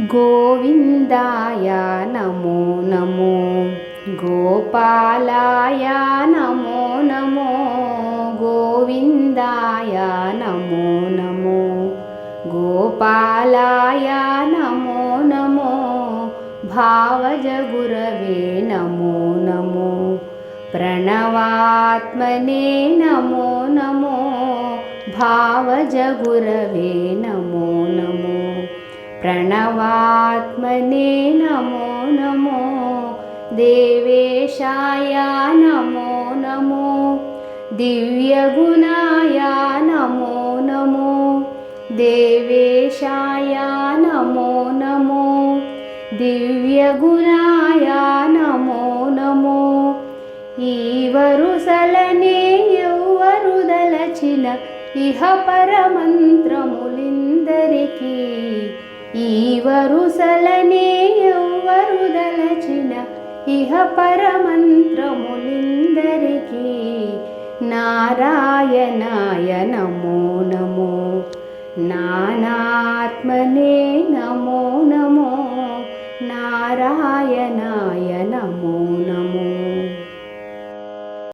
गोविन्दाय नमो नमो गोपालाय नमो नमो गोविन्दाय नमो नमो गोपालाय नमो नमो भावजगुरवे नमो नमो प्रणवात्मने नमो नमो भावजगुरवे नमो नमो प्रणवात्मने नमो नमो देवेशाय नमो नमो दिव्यगुणाय नमो नमो देवेशाय नमो नमो दिव्यगुणाय नमो नमो ఈవరుసలనే ఎవ్వరు దలచిన ఇహ పరమంత్రములిందరికీ ఈవరుసలనే ఎవ్వరు దలచిన ఇహ పరమంత్రములిందరికీ నారాయణాయ నమో నమో నానాత్మనే